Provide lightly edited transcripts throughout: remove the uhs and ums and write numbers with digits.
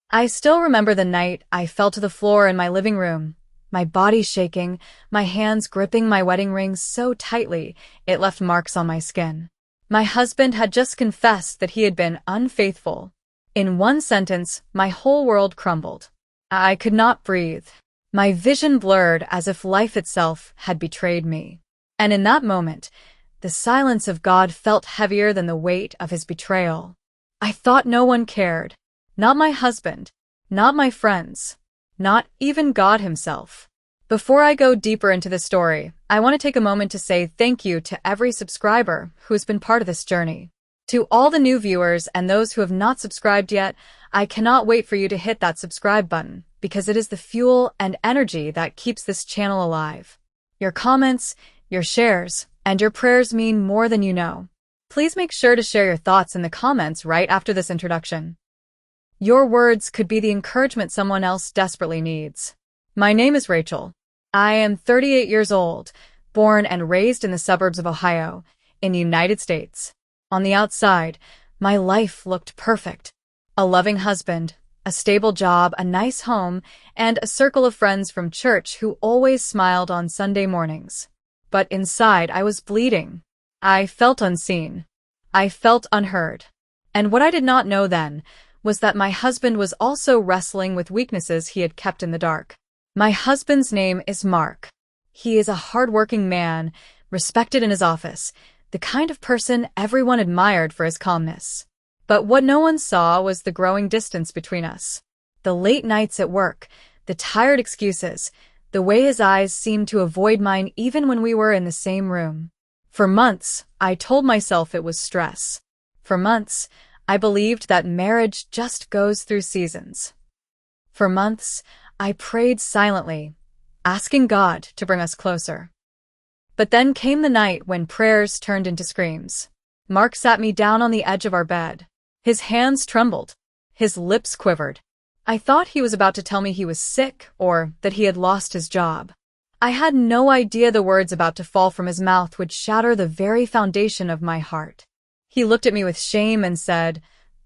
I still remember the night I fell to the floor in my living room, my body shaking, my hands gripping my wedding ring so tightly it left marks on my skin. My husband had just confessed that he had been unfaithful. In one sentence, my whole world crumbled. I could not breathe. My vision blurred as if life itself had betrayed me. And in that moment, the silence of God felt heavier than the weight of his betrayal. I thought no one cared. Not my husband, not my friends, not even God himself. Before I go deeper into the story, I want to take a moment to say thank you to every subscriber who has been part of this journey. To all the new viewers and those who have not subscribed yet, I cannot wait for you to hit that subscribe button because it is the fuel and energy that keeps this channel alive. Your comments, your shares, and your prayers mean more than you know. Please make sure to share your thoughts in the comments right after this introduction. Your words could be the encouragement someone else desperately needs. My name is Rachel. I am 38 years old, born and raised in the suburbs of Ohio, in the United States. On the outside, my life looked perfect. A loving husband, a stable job, a nice home, and a circle of friends from church who always smiled on Sunday mornings. But inside, I was bleeding. I felt unseen. I felt unheard. And what I did not know then was that my husband was also wrestling with weaknesses he had kept in the dark. My husband's name is Mark. He is a hardworking man, respected in his office, the kind of person everyone admired for his calmness. But what no one saw was the growing distance between us. The late nights at work, the tired excuses, the way his eyes seemed to avoid mine even when we were in the same room. For months, I told myself it was stress. For months, I believed that marriage just goes through seasons. For months, I prayed silently, asking God to bring us closer. But then came the night when prayers turned into screams. Mark sat me down on the edge of our bed. His hands trembled. His lips quivered. I thought he was about to tell me he was sick or that he had lost his job. I had no idea the words about to fall from his mouth would shatter the very foundation of my heart. He looked at me with shame and said,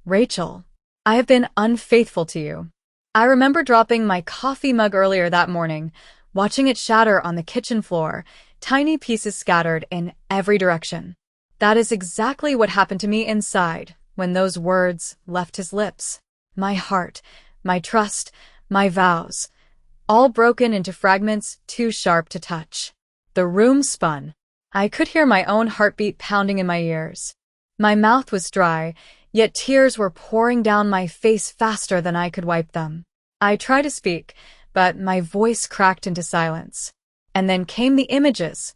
"Rachel, I have been unfaithful to you." I remember dropping my coffee mug earlier that morning, watching it shatter on the kitchen floor, tiny pieces scattered in every direction. That is exactly what happened to me inside when those words left his lips. My heart, my trust, my vows, all broken into fragments too sharp to touch. The room spun. I could hear my own heartbeat pounding in my ears. My mouth was dry, yet tears were pouring down my face faster than I could wipe them. I tried to speak, but my voice cracked into silence. And then came the images.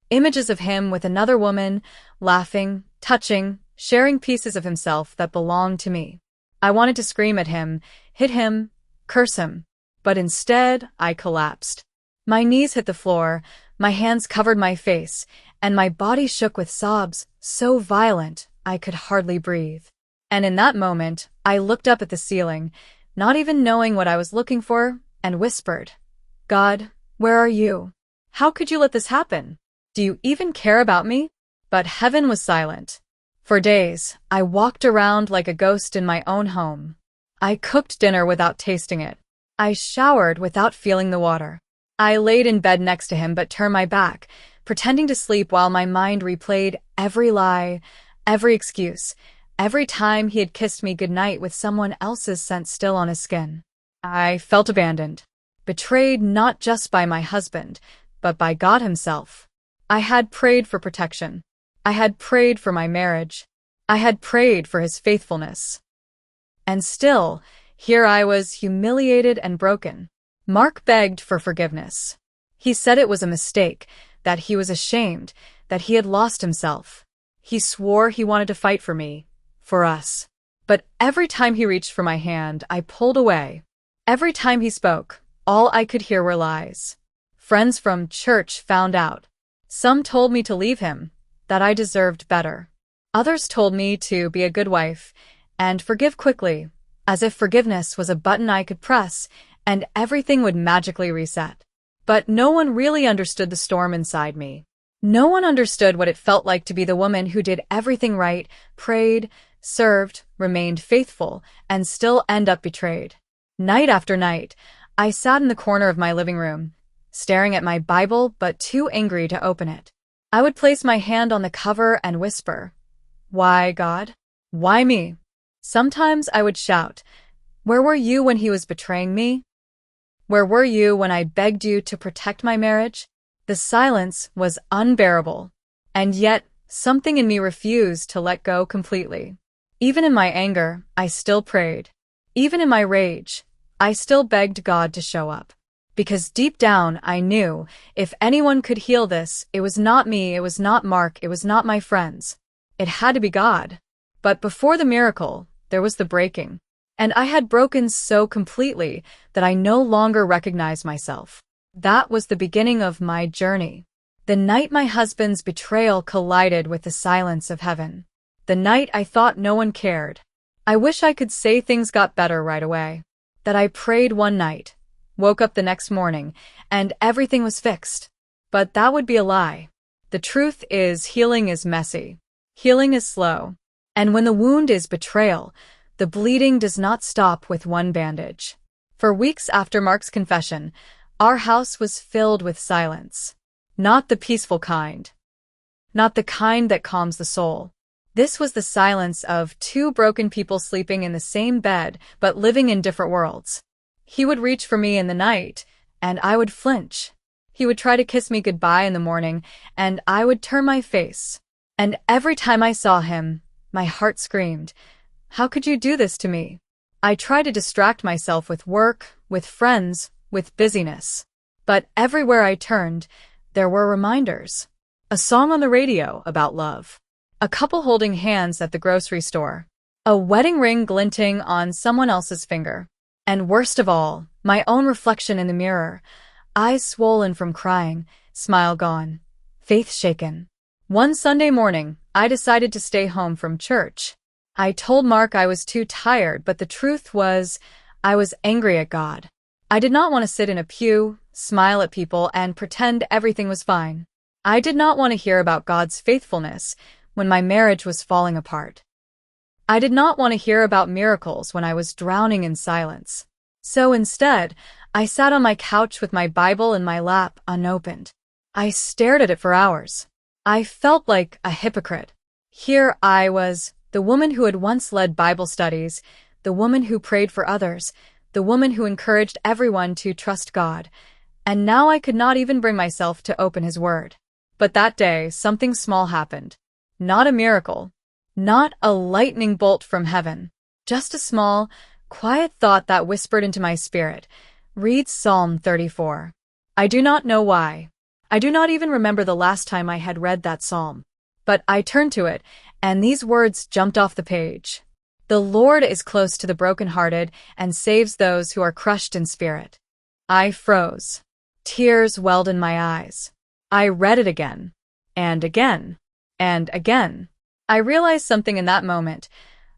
Images of him with another woman, laughing, touching, sharing pieces of himself that belonged to me. I wanted to scream at him, hit him, curse him, but instead I collapsed. My knees hit the floor, my hands covered my face, and my body shook with sobs so violent I could hardly breathe. And in that moment, I looked up at the ceiling, not even knowing what I was looking for, and whispered, "God, where are you? How could you let this happen? Do you even care about me?" But heaven was silent. For days, I walked around like a ghost in my own home. I cooked dinner without tasting it. I showered without feeling the water. I laid in bed next to him but turned my back, pretending to sleep while my mind replayed every lie, every excuse, every time he had kissed me goodnight with someone else's scent still on his skin. I felt abandoned, betrayed not just by my husband, but by God himself. I had prayed for protection. I had prayed for my marriage. I had prayed for his faithfulness. And still, here I was humiliated and broken. Mark begged for forgiveness. He said it was a mistake, that he was ashamed, that he had lost himself. He swore he wanted to fight for me, for us. But every time he reached for my hand, I pulled away. Every time he spoke, all I could hear were lies. Friends from church found out. Some told me to leave him, that I deserved better. Others told me to be a good wife and forgive quickly, as if forgiveness was a button I could press and everything would magically reset. But no one really understood the storm inside me. No one understood what it felt like to be the woman who did everything right, prayed, served, remained faithful, and still end up betrayed. Night after night, I sat in the corner of my living room, staring at my Bible but too angry to open it. I would place my hand on the cover and whisper, "Why, God? Why me?" Sometimes I would shout, "Where were you when he was betraying me? Where were you when I begged you to protect my marriage?" The silence was unbearable, and yet something in me refused to let go completely. Even in my anger, I still prayed. Even in my rage, I still begged God to show up. Because deep down, I knew, if anyone could heal this, it was not me, it was not Mark, it was not my friends. It had to be God. But before the miracle, there was the breaking. And I had broken so completely that I no longer recognized myself. That was the beginning of my journey. The night my husband's betrayal collided with the silence of heaven. The night I thought no one cared. I wish I could say things got better right away. That I prayed one night, woke up the next morning, and everything was fixed. But that would be a lie. The truth is, healing is messy. Healing is slow. And when the wound is betrayal, the bleeding does not stop with one bandage. For weeks after Mark's confession, our house was filled with silence. Not the peaceful kind. Not the kind that calms the soul. This was the silence of two broken people sleeping in the same bed but living in different worlds. He would reach for me in the night, and I would flinch. He would try to kiss me goodbye in the morning, and I would turn my face. And every time I saw him, my heart screamed, "How could you do this to me?" I tried to distract myself with work, with friends, with busyness. But everywhere I turned, there were reminders. A song on the radio about love. A couple holding hands at the grocery store. A wedding ring glinting on someone else's finger. And worst of all, my own reflection in the mirror. Eyes swollen from crying, smile gone, faith shaken. One Sunday morning, I decided to stay home from church. I told Mark I was too tired, but the truth was, I was angry at God. I did not want to sit in a pew, smile at people, and pretend everything was fine. I did not want to hear about God's faithfulness when my marriage was falling apart. I did not want to hear about miracles when I was drowning in silence. So instead, I sat on my couch with my Bible in my lap, unopened. I stared at it for hours. I felt like a hypocrite. Here I was, the woman who had once led Bible studies, the woman who prayed for others, the woman who encouraged everyone to trust God, and now I could not even bring myself to open His Word. But that day, something small happened. Not a miracle. Not a lightning bolt from heaven. Just a small, quiet thought that whispered into my spirit, "Read Psalm 34. I do not know why. I do not even remember the last time I had read that psalm. But I turned to it, and these words jumped off the page. "The Lord is close to the brokenhearted and saves those who are crushed in spirit." I froze. Tears welled in my eyes. I read it again, and again, and again. I realized something in that moment.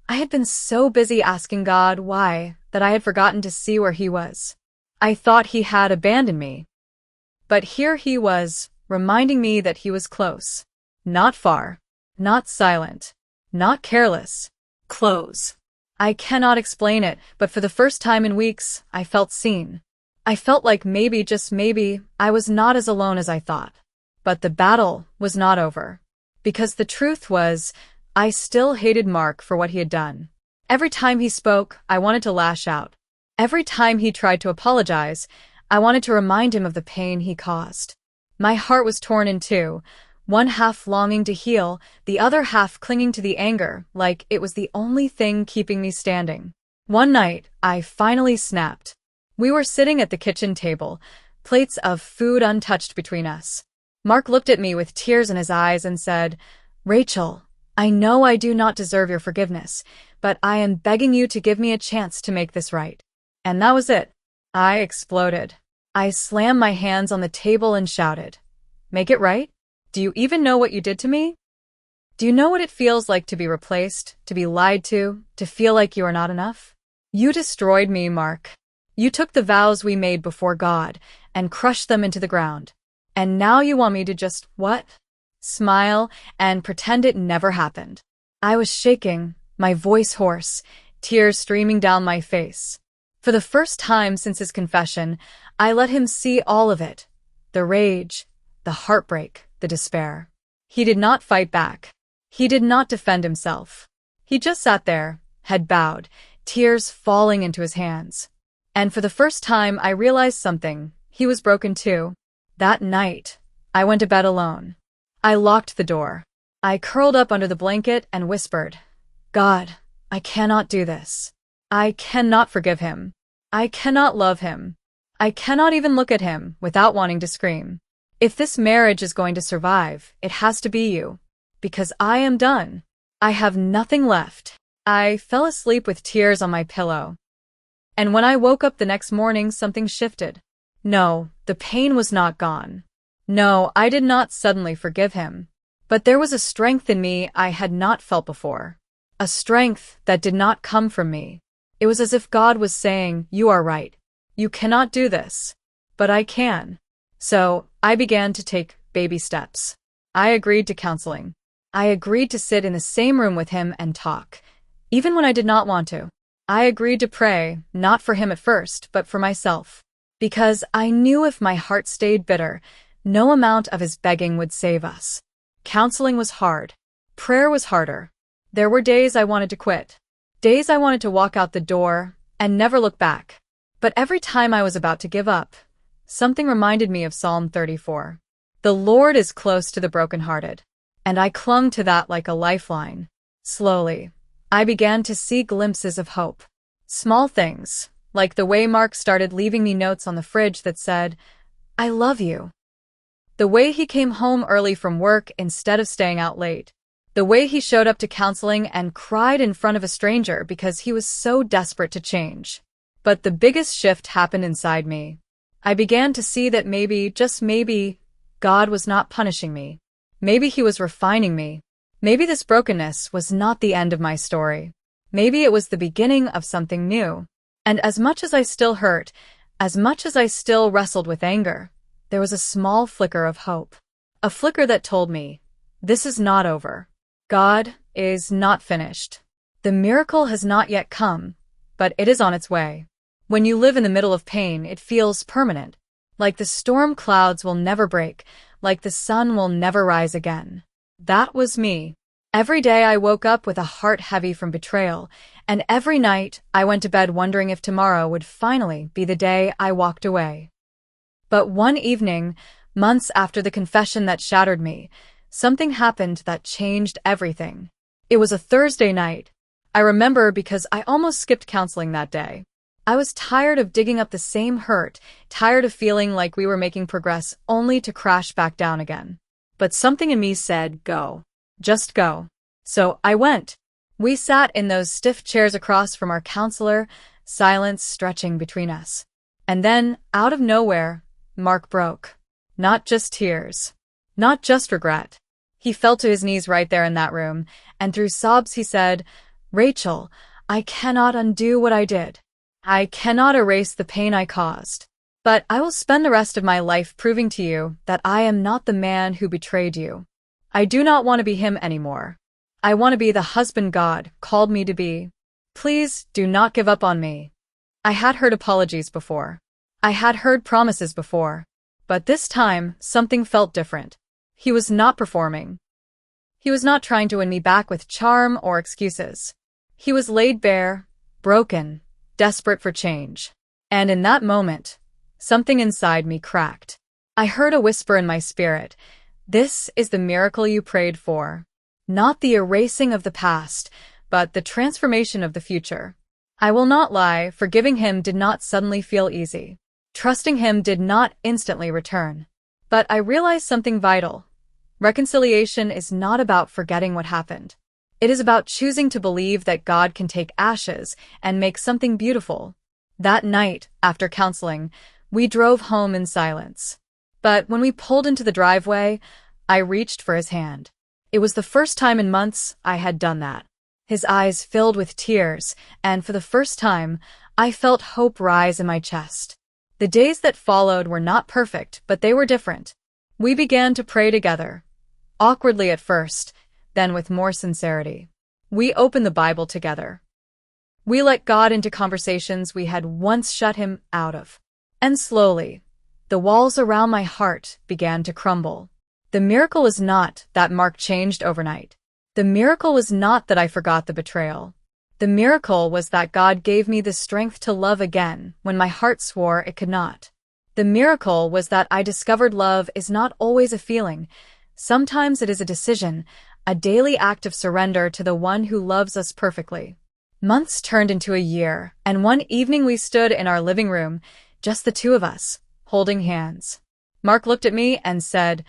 I had been so busy asking God why that I had forgotten to see where He was. I thought He had abandoned me. But here He was, reminding me that He was close. Not far. Not silent. Not careless. Close. I cannot explain it, but for the first time in weeks, I felt seen. I felt like maybe, just maybe, I was not as alone as I thought. But the battle was not over. Because the truth was, I still hated Mark for what he had done. Every time he spoke, I wanted to lash out. Every time he tried to apologize, I wanted to remind him of the pain he caused. My heart was torn in two, one half longing to heal, the other half clinging to the anger, like it was the only thing keeping me standing. One night, I finally snapped. We were sitting at the kitchen table, plates of food untouched between us. Mark looked at me with tears in his eyes and said, "Rachel, I know I do not deserve your forgiveness, but I am begging you to give me a chance to make this right." And that was it. I exploded. I slammed my hands on the table and shouted, "Make it right? Do you even know what you did to me? Do you know what it feels like to be replaced, to be lied to feel like you are not enough? You destroyed me, Mark. You took the vows we made before God and crushed them into the ground. And now you want me to just, what? Smile and pretend it never happened." I was shaking, my voice hoarse, tears streaming down my face. For the first time since his confession, I let him see all of it. The rage, the heartbreak, the despair. He did not fight back. He did not defend himself. He just sat there, head bowed, tears falling into his hands. And for the first time I realized something. He was broken too. That night, I went to bed alone. I locked the door. I curled up under the blanket and whispered, God, I cannot do this. I cannot forgive him. I cannot love him. I cannot even look at him without wanting to scream. If this marriage is going to survive, it has to be you. Because I am done. I have nothing left. I fell asleep with tears on my pillow. And when I woke up the next morning, something shifted. No, the pain was not gone. No, I did not suddenly forgive him. But there was a strength in me I had not felt before. A strength that did not come from me. It was as if God was saying, you are right. You cannot do this. But I can. So, I began to take baby steps. I agreed to counseling. I agreed to sit in the same room with him and talk, even when I did not want to. I agreed to pray, not for him at first, but for myself. Because I knew if my heart stayed bitter, no amount of his begging would save us. Counseling was hard. Prayer was harder. There were days I wanted to quit. Days I wanted to walk out the door and never look back. But every time I was about to give up, something reminded me of Psalm 34. The Lord is close to the brokenhearted. And I clung to that like a lifeline. Slowly, I began to see glimpses of hope. Small things, like the way Mark started leaving me notes on the fridge that said, I love you. The way he came home early from work instead of staying out late. The way he showed up to counseling and cried in front of a stranger because he was so desperate to change. But the biggest shift happened inside me. I began to see that maybe, just maybe, God was not punishing me. Maybe he was refining me. Maybe this brokenness was not the end of my story. Maybe it was the beginning of something new. And as much as I still hurt, as much as I still wrestled with anger, there was a small flicker of hope. A flicker that told me, this is not over. God is not finished. The miracle has not yet come, but it is on its way. When you live in the middle of pain, it feels permanent. Like the storm clouds will never break, like the sun will never rise again. That was me. Every day I woke up with a heart heavy from betrayal, and every night I went to bed wondering if tomorrow would finally be the day I walked away. But one evening, months after the confession that shattered me, something happened that changed everything. It was a Thursday night. I remember because I almost skipped counseling that day. I was tired of digging up the same hurt, tired of feeling like we were making progress only to crash back down again. But something in me said, go. Just go. So I went. We sat in those stiff chairs across from our counselor, silence stretching between us. And then, out of nowhere, Mark broke. Not just tears. Not just regret. He fell to his knees right there in that room, and through sobs he said, Rachel, I cannot undo what I did. I cannot erase the pain I caused. But I will spend the rest of my life proving to you that I am not the man who betrayed you. I do not want to be him anymore. I want to be the husband God called me to be. Please do not give up on me. I had heard apologies before. I had heard promises before. But this time, something felt different. He was not performing. He was not trying to win me back with charm or excuses. He was laid bare, broken, desperate for change. And in that moment, something inside me cracked. I heard a whisper in my spirit, this is the miracle you prayed for. Not the erasing of the past, but the transformation of the future. I will not lie, forgiving him did not suddenly feel easy. Trusting him did not instantly return. But I realized something vital. Reconciliation is not about forgetting what happened. It is about choosing to believe that God can take ashes and make something beautiful. That night, after counseling, we drove home in silence. But when we pulled into the driveway, I reached for his hand. It was the first time in months I had done that. His eyes filled with tears, and for the first time, I felt hope rise in my chest. The days that followed were not perfect, but they were different. We began to pray together. Awkwardly at first, then with more sincerity. We opened the Bible together. We let God into conversations we had once shut him out of. And slowly, the walls around my heart began to crumble. The miracle was not that Mark changed overnight. The miracle was not that I forgot the betrayal. The miracle was that God gave me the strength to love again when my heart swore it could not. The miracle was that I discovered love is not always a feeling. Sometimes it is a decision, a daily act of surrender to the one who loves us perfectly. Months turned into a year, and one evening we stood in our living room, just the two of us, holding hands. Mark looked at me and said,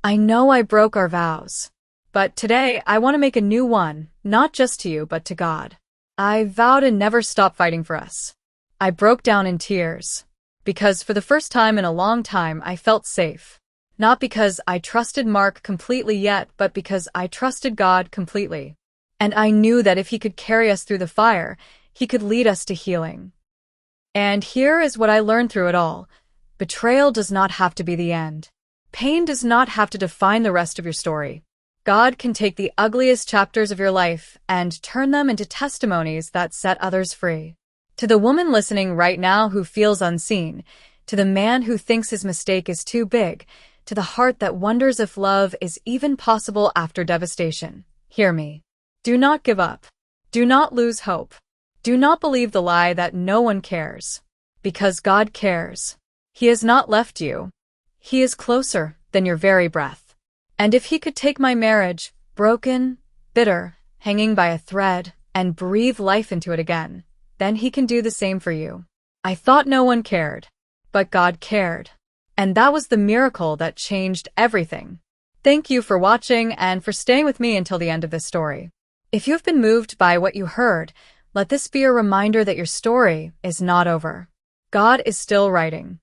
"I know I broke our vows, but today I want to make a new one, not just to you but to God. I vow to never stop fighting for us." I broke down in tears, because for the first time in a long time I felt safe. Not because I trusted Mark completely yet, but because I trusted God completely. And I knew that if he could carry us through the fire, he could lead us to healing. And here is what I learned through it all. Betrayal does not have to be the end. Pain does not have to define the rest of your story. God can take the ugliest chapters of your life and turn them into testimonies that set others free. To the woman listening right now who feels unseen, to the man who thinks his mistake is too big, to the heart that wonders if love is even possible after devastation, hear me. Do not give up. Do not lose hope. Do not believe the lie that no one cares. Because God cares. He has not left you. He is closer than your very breath. And if he could take my marriage, broken, bitter, hanging by a thread, and breathe life into it again, then he can do the same for you. I thought no one cared, but God cared. And that was the miracle that changed everything. Thank you for watching and for staying with me until the end of this story. If you have been moved by what you heard, let this be a reminder that your story is not over. God is still writing.